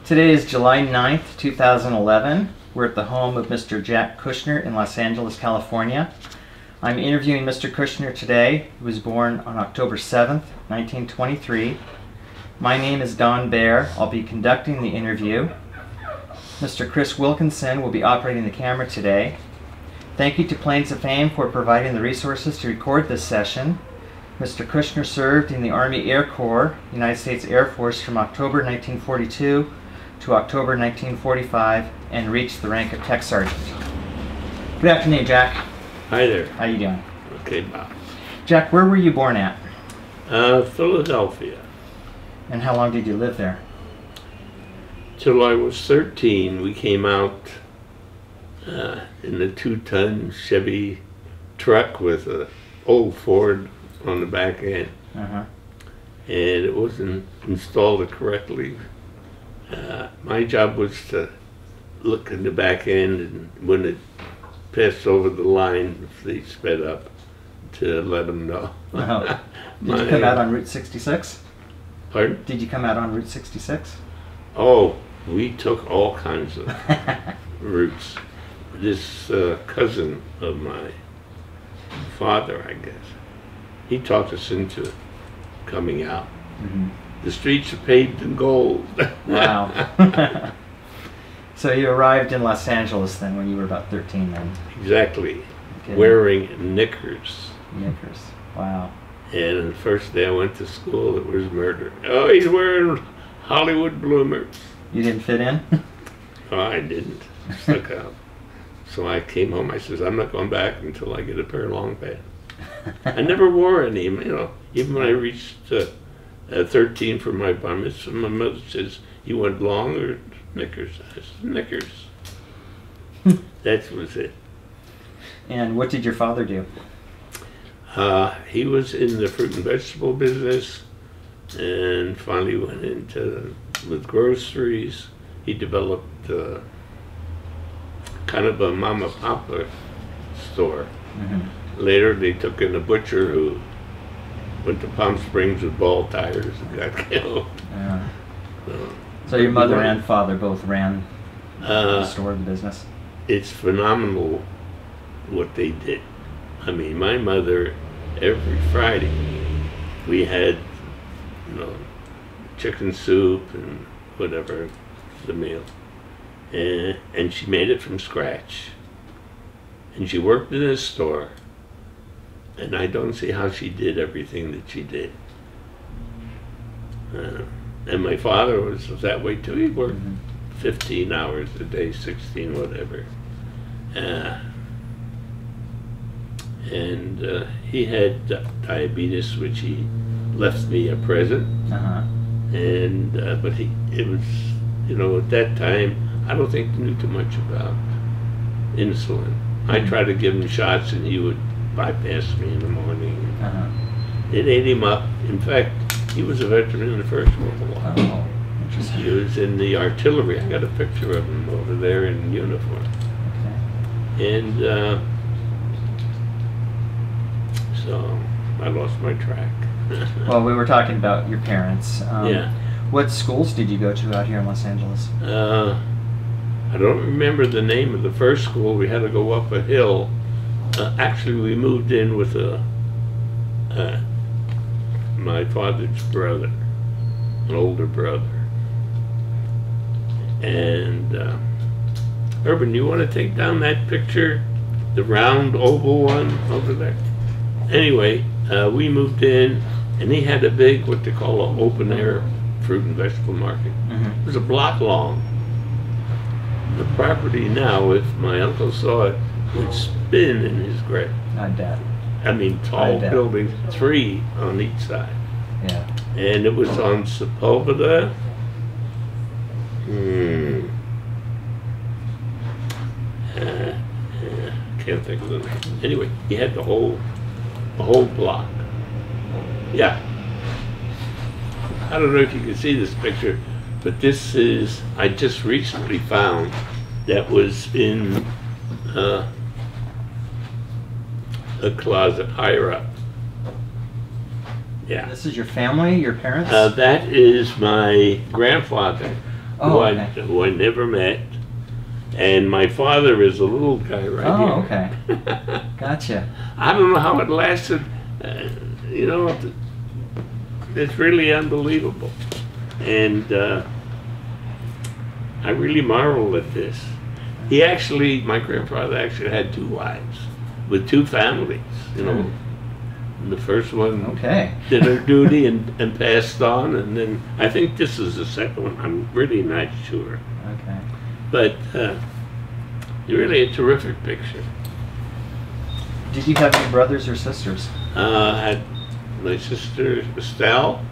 Today is July 9th, 2011. We're at the home of Mr. Jack Kushner in Los Angeles, California. I'm interviewing Mr. Kushner today, who was born on October 7th, 1923. My name is Don Baer. I'll be conducting the interview. Mr. Chris Wilkinson will be operating the camera today. Thank you to Planes of Fame for providing the resources to record this session. Mr. Kushner served in the Army Air Corps, United States Air Force from October 1942 to October 1945 and reached the rank of Tech Sergeant. Good afternoon, Jack. Hi there. How you doing? Okay, Bob. Jack, where were you born at? Philadelphia. And how long did you live there? Till I was 13, we came out in a 2-ton Chevy truck with an old Ford on the back end. And it wasn't installed correctly. My job was to look in the back end, and when it passed over the line, if they sped up, to let them know. Oh. Did you come out on Route 66? Pardon? Did you come out on Route 66? Oh, we took all kinds of routes. This cousin of my father, I guess, he talked us into coming out. The streets are paved in gold. Wow. So you arrived in Los Angeles then when you were about 13 then? Exactly. Okay. Wearing knickers. Knickers. Wow. And the first day I went to school, it was murder. Oh, he's wearing Hollywood bloomers. You didn't fit in? Oh, I didn't. Stuck out. So I came home, I says, I'm not going back until I get a pair of long pants. I never wore any, you know, even when I reached 13 for my bar mitzvah, my mother says, you want long or knickers? I said, knickers. That was it. And what did your father do? He was in the fruit and vegetable business and finally went into with groceries. He developed kind of a mama papa store. Later they took in a butcher who went to Palm Springs with ball tires and got killed. So your mother and father both ran the store, the business? It's phenomenal what they did. I mean, my mother, every Friday, we had, you know, chicken soup and whatever, the meal. And she made it from scratch. And she worked in a store. And I don't see how she did everything that she did. And my father was that way too. He worked 15 hours a day, 16, whatever. And he had diabetes, which he left me a present. And but it was, you know, at that time, I don't think he knew too much about insulin. I tried to give him shots, and he would bypass me in the morning. It ate him up. In fact, he was a veteran in the First World War. Oh, interesting. He was in the artillery. I got a picture of him over there in uniform. Okay. And so I lost my track. Well, we were talking about your parents. Yeah. What schools did you go to out here in Los Angeles? I don't remember the name of the first school. We had to go up a hill. Actually, we moved in with my father's brother, an older brother. And Urban, you want to take down that picture, the round oval one over there? Anyway, we moved in, and he had a big, what they call an open air fruit and vegetable market. It was a block long. The property now, if my uncle saw it, would spin in his grave. I bet. I mean, tall buildings, 3 on each side. Yeah. And it was on Sepulveda. Can't think of the name. Anyway, he had the whole block. Yeah. I don't know if you can see this picture, but this is, I just recently found, that was in a closet higher up. Yeah. This is your family, your parents? That is my grandfather. who I never met. And my father is a little guy right here. Oh, okay. Gotcha. I don't know how it lasted. You know, it's really unbelievable. And I really marvel at this. My grandfather actually had 2 wives with 2 families, you know. And the first one did her duty and passed on, and then I think this is the second one. I'm really not sure. Okay. But really a terrific picture. Did you have any brothers or sisters? I had my sister Estelle.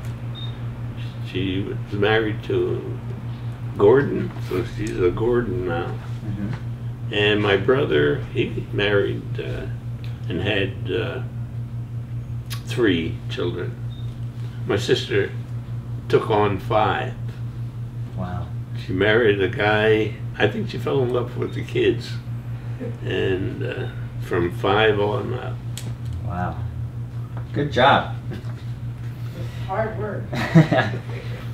She was married to Gordon, so she's a Gordon now. Mm-hmm. And my brother, he married and had 3 children. My sister took on 5. Wow. She married a guy, I think she fell in love with the kids, and from 5 on up. Wow. Good job. Hard work.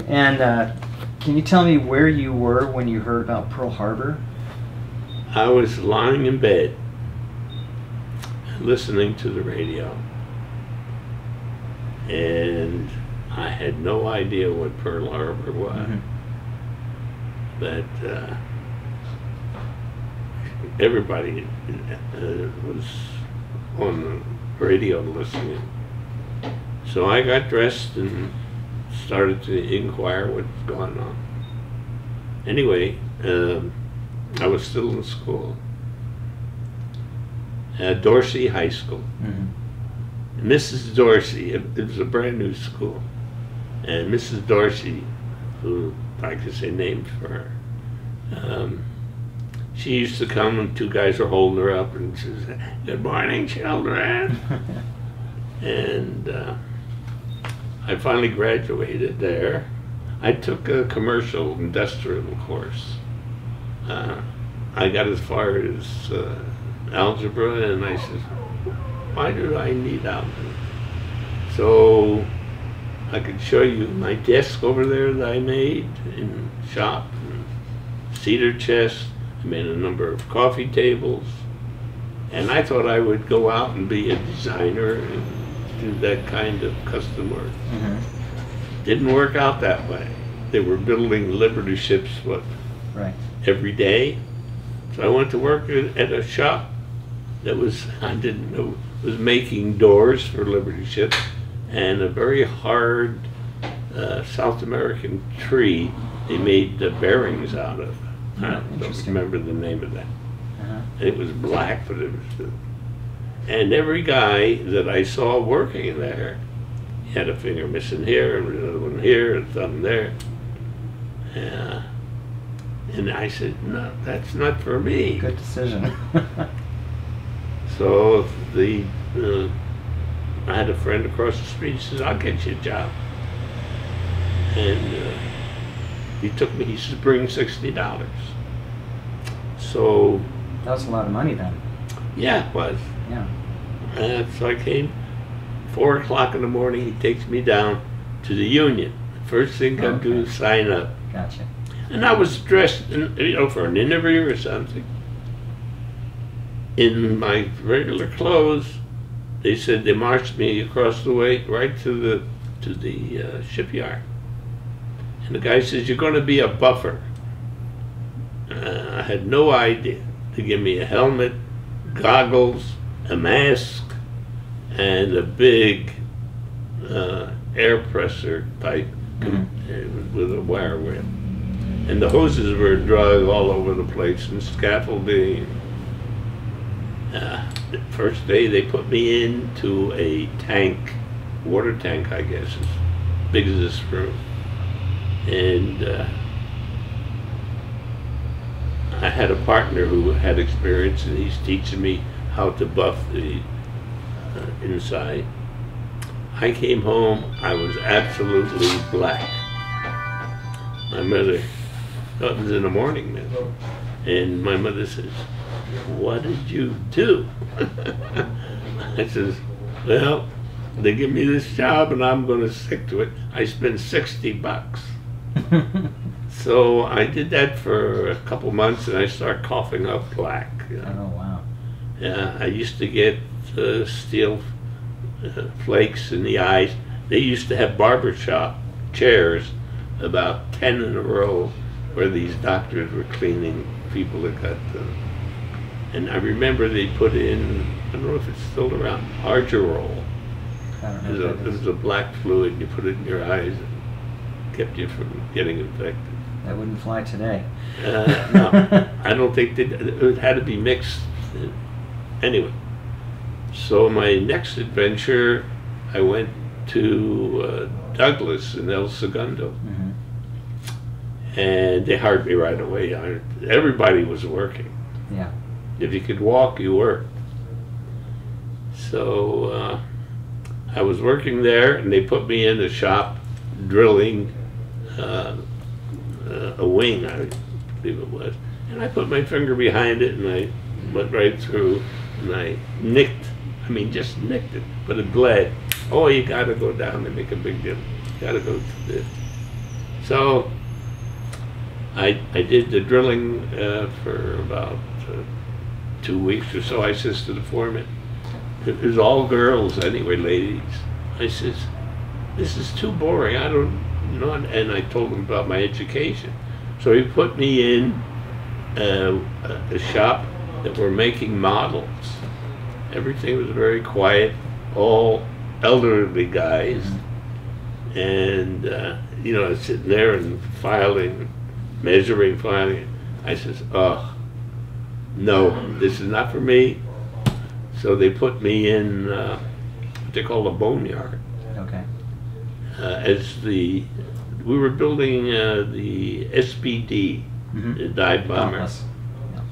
And can you tell me where you were when you heard about Pearl Harbor? I was lying in bed, listening to the radio, and I had no idea what Pearl Harbor was. Mm-hmm. But everybody was on the radio listening. So I got dressed and started to inquire what's going on. Anyway, I was still in school at Dorsey High School. Mm-hmm. Mrs. Dorsey, it was a brand new school, and Mrs. Dorsey, who I could say names for her, she used to come and 2 guys were holding her up and she said, "Good morning, children." And I finally graduated there. I took a commercial industrial course. I got as far as algebra, and I said, why do I need algebra? So I could show you my desk over there that I made in shop, and cedar chest. I made a number of coffee tables, and I thought I would go out and be a designer and do that kind of custom work. Mm-hmm. Didn't work out that way. They were building Liberty ships, every day. So I went to work at a shop that was, I didn't know, was making doors for Liberty ships, and a very hard South American tree they made the bearings out of. I don't remember the name of that. Uh-huh. It was black, but it was... and every guy that I saw working there, he had a finger missing here, and another one here, and a thumb there. And I said, no, that's not for me. Good decision. So I had a friend across the street. He says, I'll get you a job. And he took me, he says, bring $60. So... that was a lot of money then. Yeah, it was. Yeah. So I came, 4 o'clock in the morning, he takes me down to the union. First thing I do is sign up. Gotcha. And I was dressed, for an interview or something. In my regular clothes, they said they marched me across the way right to the shipyard. And the guy says, you're going to be a buffer. I had no idea. They give me a helmet, goggles, a mask, and a big air presser pipe with a wire whip. And the hoses were dragged all over the place, and scaffolding. The first day they put me into a tank, water tank I guess, as big as this room. And I had a partner who had experience, and he's teaching me how to buff the inside. I came home, I was absolutely black. My mother, it was in the morning now, and my mother says, what did you do? I says, well, they give me this job and I'm going to stick to it. I spent $60. So I did that for a couple months, and I started coughing up black. Oh, wow. Yeah, I used to get steel flakes in the eyes. They used to have barbershop chairs, about 10 in a row, where these doctors were cleaning people that got and I remember they put in, I don't know if it's still around, Argerol. I don't know. It was a black fluid, and you put it in your eyes and kept you from getting infected. That wouldn't fly today. No, I don't think it had to be mixed. Anyway, so my next adventure, I went to Douglas in El Segundo. Mm-hmm. And they hired me right away. Everybody was working. Yeah. If you could walk, you worked. So I was working there, and they put me in the shop drilling a wing, I believe it was. And I put my finger behind it, and I went right through, and I just nicked it, but it bled. Oh, you got to go down and make a big deal. You got to go to this. So I did the drilling for about 2 weeks or so. I says to the foreman, it was all girls anyway, ladies. I says, this is too boring. I don't know. And I told him about my education. So he put me in a shop that were making models. Everything was very quiet, all elderly guys. And, sitting there and filing, measuring, filing. I says, oh, no, this is not for me. So they put me in what they call a boneyard. Okay. We were building the SBD, the dive bomber. Yeah.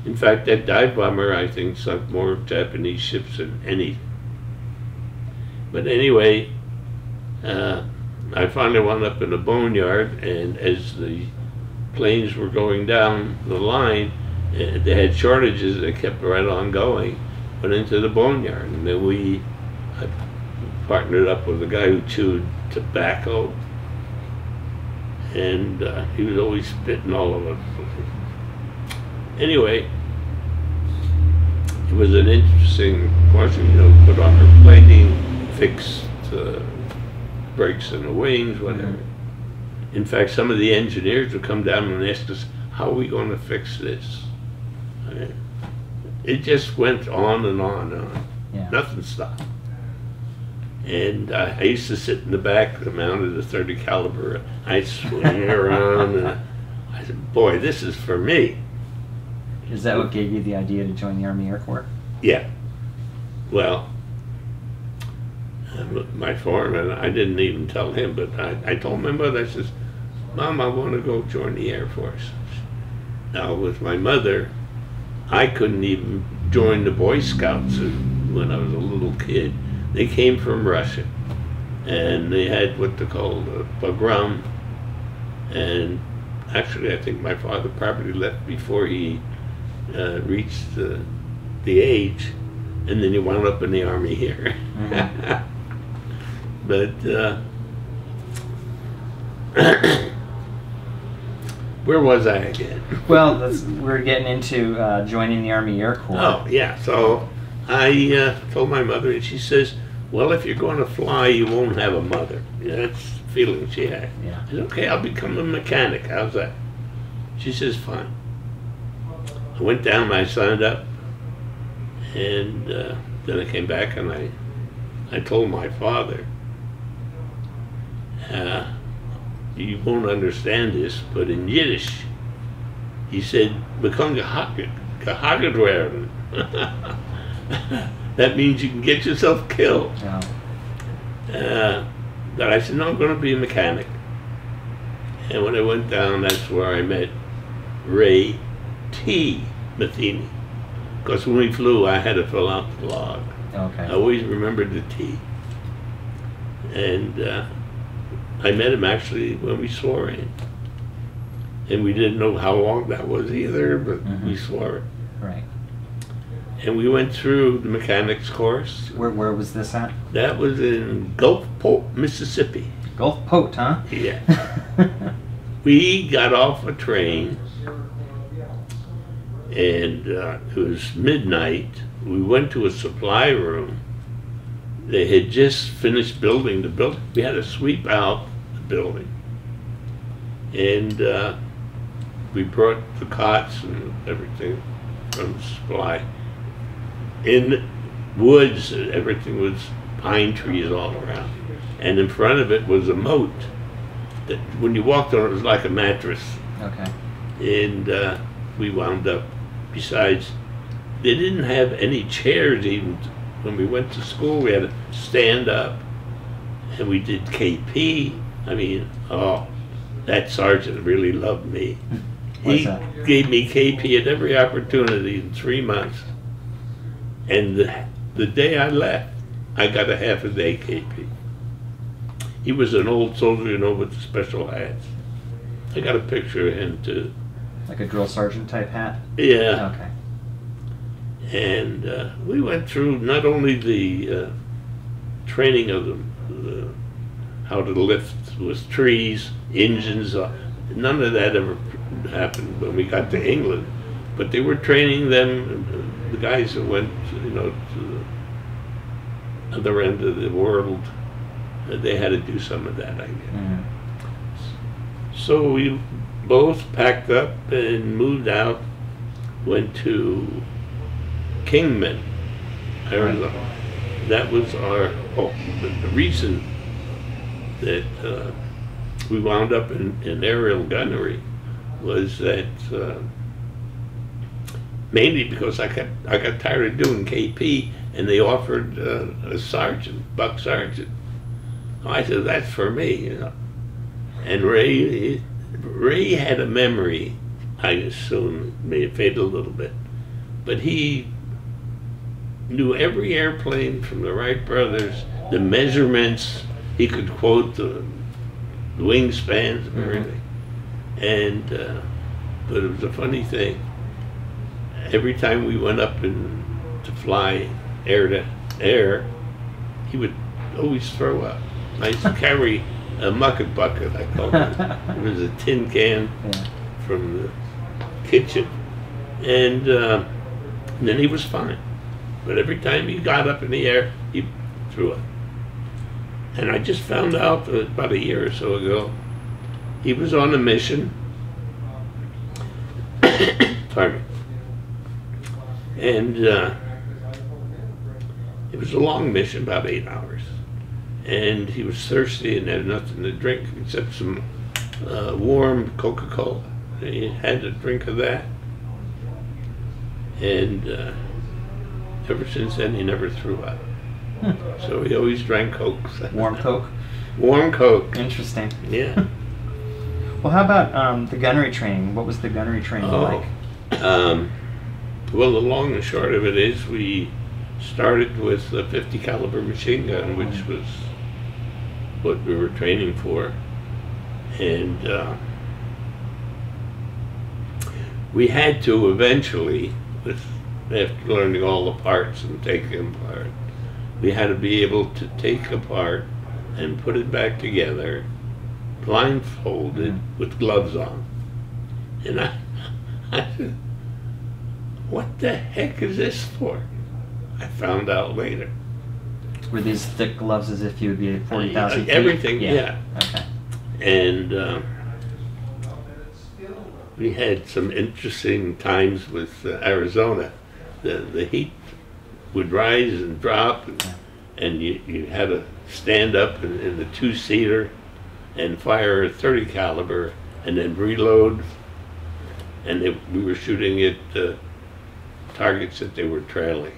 In fact, that dive bomber, I think, sunk more Japanese ships than any. But anyway, I finally wound up in a boneyard, and as the planes were going down the line, they had shortages that kept right on going, went into the boneyard. And then I partnered up with a guy who chewed tobacco, and he was always spitting all over the place. Anyway, it was an interesting question, put on her plating, fix the brakes in the wings, whatever. In fact, some of the engineers would come down and ask us, how are we going to fix this? It just went on and on and on. Yeah. Nothing stopped. And I used to sit in the back, mounted a 30 caliber. I'd swing around, and I said, boy, this is for me. Is that what gave you the idea to join the Army Air Corps? Yeah. Well, my foreman, I didn't even tell him, but I told my mother, I says, Mom, I want to go join the Air Force. Now, with my mother, I couldn't even join the Boy Scouts when I was a little kid. They came from Russia, and they had what they called a pogrom. And actually, I think my father probably left before he reached the age, and then he wound up in the Army here. But where was I again? Well, we're getting into joining the Army Air Corps. Oh, yeah. So I told my mother, and she says, well, if you're going to fly, you won't have a mother. That's the feeling she had. Yeah. I said, okay, I'll become a mechanic. How's that? She says, fine. I went down, I signed up, and then I came back, and I told my father, you won't understand this, but in Yiddish, he said, "Become gehaget." That means you can get yourself killed. Yeah. But I said, no, I'm going to be a mechanic. And when I went down, that's where I met Ray T. Matheny. Because when we flew, I had to fill out the log. Okay. I always remembered the T. And I met him actually when we swore in. And we didn't know how long that was either, but we swore it. Right. And we went through the mechanics course. Where was this at? That was in Gulfport, Mississippi. Gulfport, huh? Yeah. we got off a train, and it was midnight. We went to a supply room. They had just finished building the building. We had to sweep out the building. And we brought the cots and everything from the supply. In the woods, everything was pine trees all around. And in front of it was a moat that when you walked on it, it was like a mattress. Okay. And we wound up, besides, they didn't have any chairs even. When we went to school, we had to stand up, and we did KP. I mean, oh, that sergeant really loved me. What's He that? gave me KP at every opportunity in 3 months. And the day I left, I got a half a day KP. He was an old soldier, you know, with the special hats. I got a picture of him too. Like a drill sergeant type hat? Yeah. Okay. And we went through not only the training of how to lift with trees, engines. None of that ever happened when we got to England. But they were training them, the guys that went, you know, to the other end of the world. They had to do some of that, I guess. Mm-hmm. So we both packed up and moved out, went to Kingman, Arizona. That was our, the reason that we wound up in aerial gunnery was that mainly because I got tired of doing KP, and they offered a sergeant, buck sergeant. I said, that's for me, you know. And Ray had a memory, I assume, may have faded a little bit, but he knew every airplane from the Wright brothers, the measurements. He could quote the wingspans and everything. And but it was a funny thing. Every time we went up to fly air to air, he would always throw up. I used to carry a mucket bucket, I called it. It was a tin can from the kitchen. And then he was fine. But every time he got up in the air, he threw up. And I just found out about a year or so ago, he was on a mission. Pardon me. And it was a long mission, about 8 hours. And he was thirsty and had nothing to drink except some warm Coca-Cola. He had a drink of that. And ever since then, he never threw up. So he always drank Coke. Warm Coke? Warm Coke. Interesting. Yeah. Well, how about the gunnery training? What was the gunnery training like? Well, the long and short of it is we started with a 50 caliber machine gun, which was what we were training for. And we had to eventually, after learning all the parts and taking them apart, we had to be able to take apart and put it back together, blindfolded with gloves on. And I said, what the heck is this for? I found out later. Were these thick gloves as if you would be at 40,000 feet? Everything, yeah. Okay. And we had some interesting times with Arizona. The heat would rise and drop, and you had to stand up in the two-seater and fire a 30 caliber and then reload. And we were shooting at targets that they were trailing.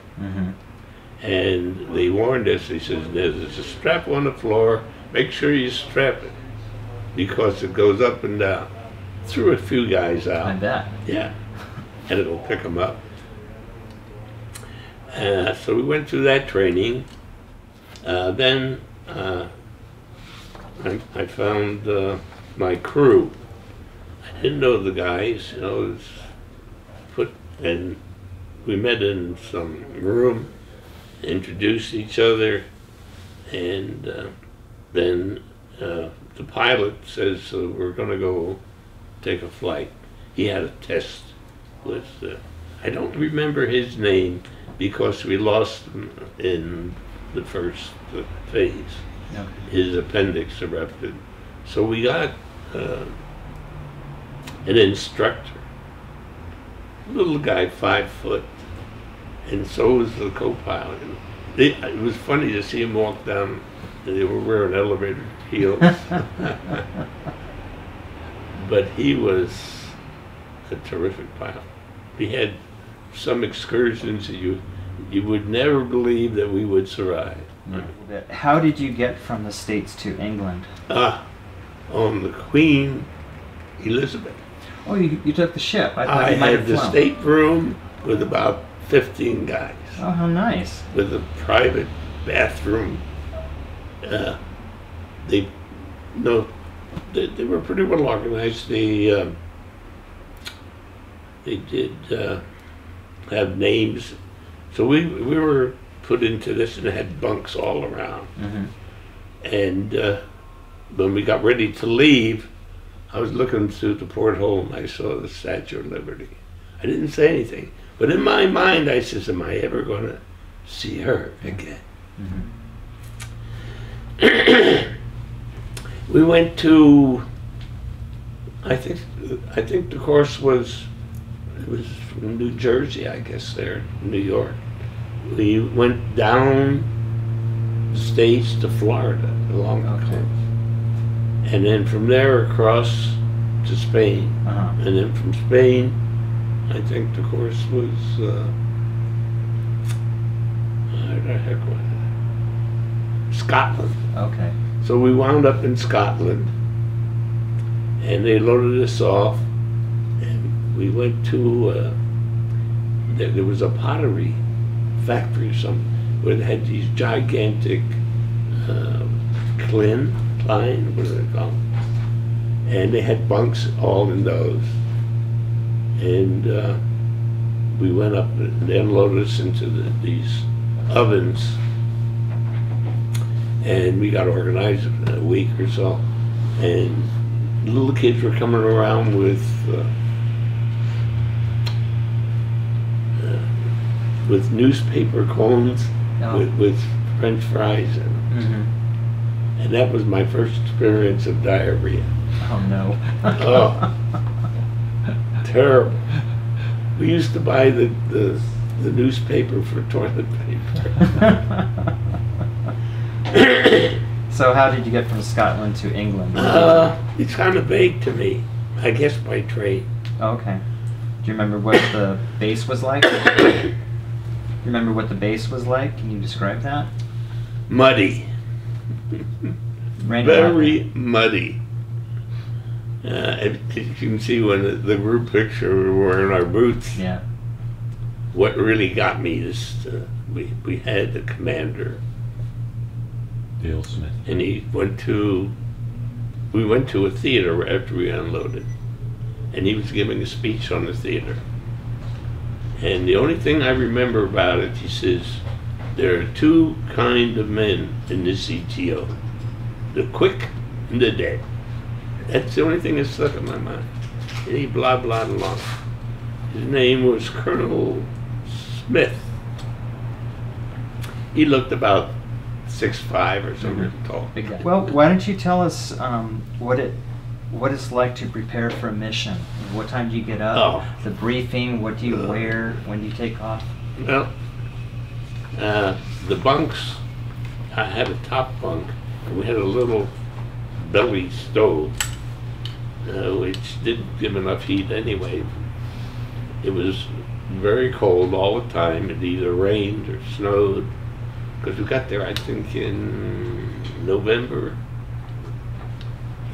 And they warned us, they said, there's a strap on the floor, make sure you strap it, because it goes up and down. Threw a few guys out. I bet. Yeah, and it'll pick them up. So we went through that training. Then I found my crew. I didn't know the guys, you know, and we met in some room, introduced each other, and then the pilot says, we're going to go take a flight. He had a test with, I don't remember his name because we lost him in the first phase. No. His appendix erupted. So we got an instructor, little guy, 5 foot, and so was the co-pilot. It was funny to see him walk down. They were wearing elevator heels. But he was a terrific pilot. We had some excursions that you would never believe that we would survive. How did you get from the States to England? On the Queen Elizabeth. Oh, you took the ship. I thought I you might had have the flown. stateroom with about 15 guys. Oh, how nice. With a private bathroom. They were pretty well organized. They did have names. So we were put into this and had bunks all around. Mm-hmm. And when we got ready to leave, I was looking through the porthole and I saw the Statue of Liberty. I didn't say anything, but in my mind I says, am I ever going to see her again? Mm-hmm. We went to, I think the course was from New Jersey, I guess, there, New York. We went down the states to Florida along the coast. And then from there across to Spain. Uh-huh. And then from Spain, I think the course was, where the heck was it? Scotland. Okay. So we wound up in Scotland, and they loaded us off, and we went to, there was a pottery factory or something, where they had these gigantic Klein, what do they call them? And they had bunks all in those. And we went up and they unloaded us into these ovens. And we got organized in a week or so. And little kids were coming around with newspaper cones, with French fries in them. Mm-hmm. And that was my first experience of diarrhea. Oh no. Oh, terrible. We used to buy the newspaper for toilet paper. So how did you get from Scotland to England? It's kind of vague to me. I guess by train. Okay. Do you remember what the base was like? You remember what the base was like? Can you describe that? Muddy. Very muddy. As you can see when the group picture, we were wearing our boots. Yeah. What really got me is we had the commander. Dale Smith. And we went to a theater after we unloaded. And he was giving a speech on the theater. And the only thing I remember about it, he says, there are two kind of men in this CTO. The quick and the dead. That's the only thing that stuck in my mind. And he blah, blah, blah. His name was Colonel Smith. He looked about 6'5" or something tall. Big guy. Well, why don't you tell us what it's like to prepare for a mission? What time do you get up? Oh. The briefing, what do you wear? When do you take off? Well, the bunks, I had a top bunk, and we had a little belly stove, which didn't give enough heat anyway. It was very cold all the time. It either rained or snowed, because we got there, I think, in November,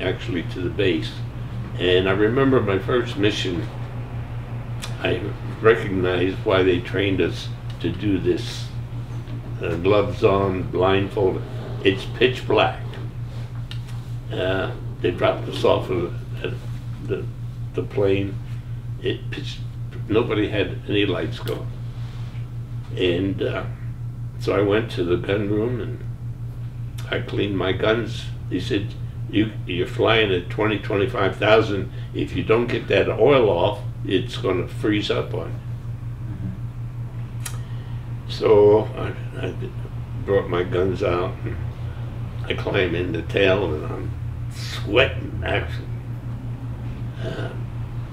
actually, to the base. And I remember my first mission, I recognized why they trained us to do this. Gloves on, blindfolded. It's pitch black. They dropped us off of the plane. Nobody had any lights going. And so I went to the gun room and I cleaned my guns. He said, you're flying at 20, 25,000. If you don't get that oil off, it's going to freeze up on you. So I brought my guns out, and I climb in the tail, and I'm sweating, actually.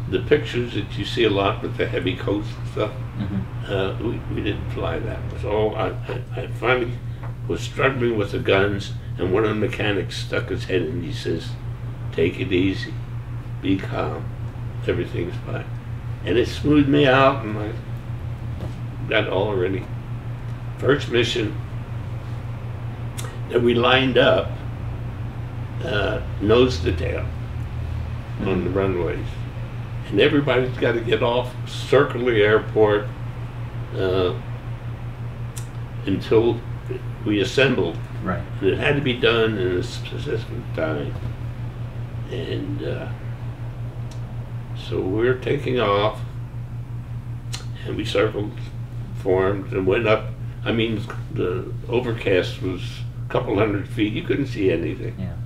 The pictures that you see a lot with the heavy coats and stuff, we didn't fly that. So I finally was struggling with the guns, and one of the mechanics stuck his head in, and he says, "Take it easy, be calm, everything's fine." And it smoothed me out, and I got all ready. First mission that we lined up, nose to tail on the runways. And everybody's got to get off, circle the airport until we assembled. Right. And it had to be done in a specific time. And so we're taking off, and we circled, formed, and went up. I mean, the overcast was a couple hundred feet. You couldn't see anything. Yeah.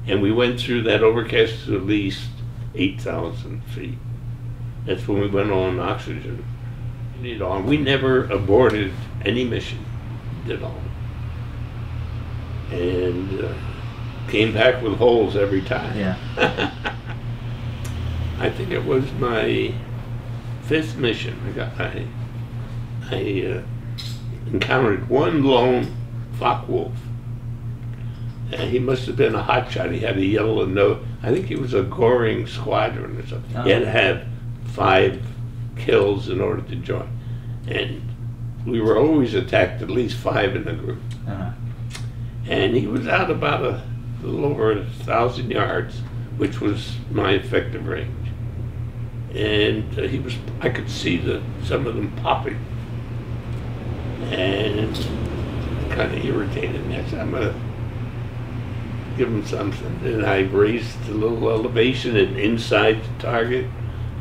And we went through that overcast to at least 8,000 feet. That's when we went on oxygen. We never aborted any mission at all. And came back with holes every time. Yeah. I think it was my 5th mission. I encountered one lone Focke-Wulf. He must have been a hotshot. He had a yellow nose. I think he was a Goring Squadron or something. Oh. He had to have 5 kills in order to join. And we were always attacked, at least 5 in a group. And he was out about a little over 1,000 yards, which was my effective range. And I could see some of them popping. And it kind of irritated me. I said, I'm going to give him something. And I raised a little elevation and inside the target,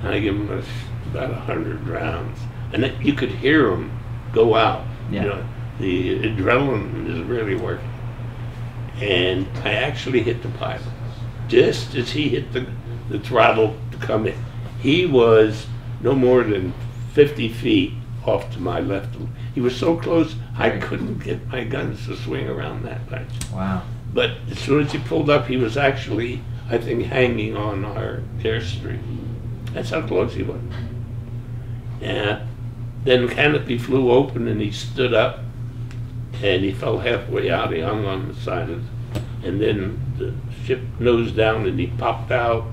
and I give him about 100 rounds. And you could hear them go out. Yeah. You know, the adrenaline is really working. And I actually hit the pilot just as he hit the throttle to come in. He was no more than 50 feet off to my left. He was so close, I couldn't get my guns to swing around that much. Wow. But as soon as he pulled up, he was actually, I think, hanging on our airstream. That's how close he was. And then the canopy flew open, and he stood up, and he fell halfway out. He hung on the side of it. And then the ship nosed down, and he popped out.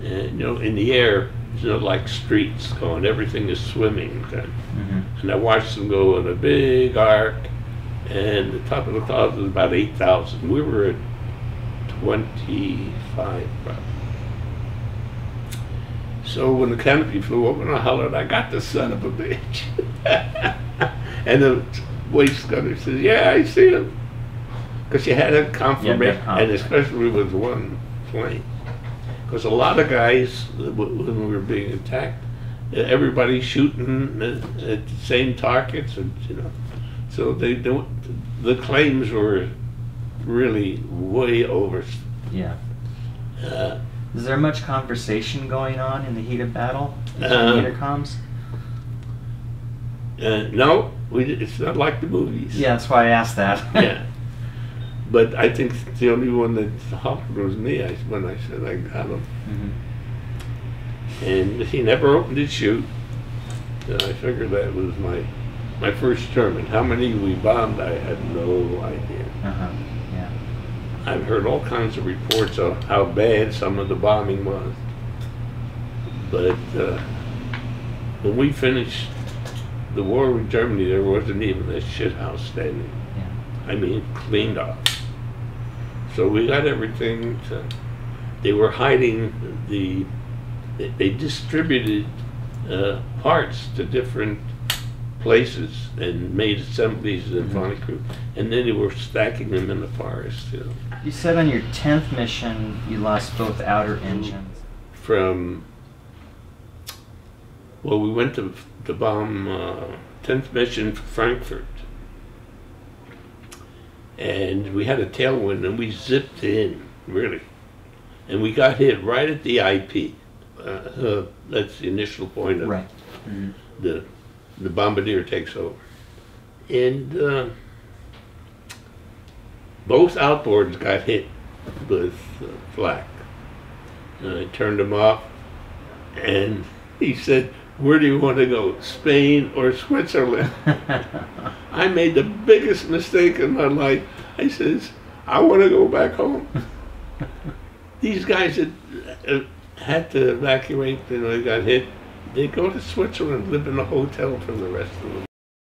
And, you know, in the air, you know, like streets going, everything is swimming. And I watched them go in a big arc, and the top of the cloud was about 8,000. We were at 25, probably. So when the canopy flew open, I hollered, "I got the son of a bitch." And the waist gunner says, "Yeah, I see him." Because you had a confirmation, and especially with one plane. Because a lot of guys, when we were being attacked, everybody shooting at the same targets, and you know, so the claims were really way over. Yeah. Is there much conversation going on in the heat of battle between intercoms? No, it's not like the movies. Yeah, that's why I asked that. Yeah. But I think the only one that hollered was me when I said I got him. And he never opened his chute. And I figured that was my first term. And how many we bombed, I had no idea. Yeah. I've heard all kinds of reports of how bad some of the bombing was. But when we finished the war with Germany, there wasn't even a shit house standing. Yeah. I mean, cleaned off. So we got everything. They were hiding they distributed parts to different places and made assemblies in Bonnie Crew, and then they were stacking them in the forest. You know. You said on your 10th mission you lost both outer engines. Well, we went to bomb 10th mission Frankfurt, and we had a tailwind, and we zipped in really. And we got hit right at the IP. That's the initial point of Right. Mm-hmm. the bombardier takes over. And both outboards got hit with flak. And I turned them off, and he said, "Where do you want to go, Spain or Switzerland?" I made the biggest mistake in my life. I says, "I want to go back home." These guys had to evacuate, they got hit. They go to Switzerland, live in a hotel for the rest of the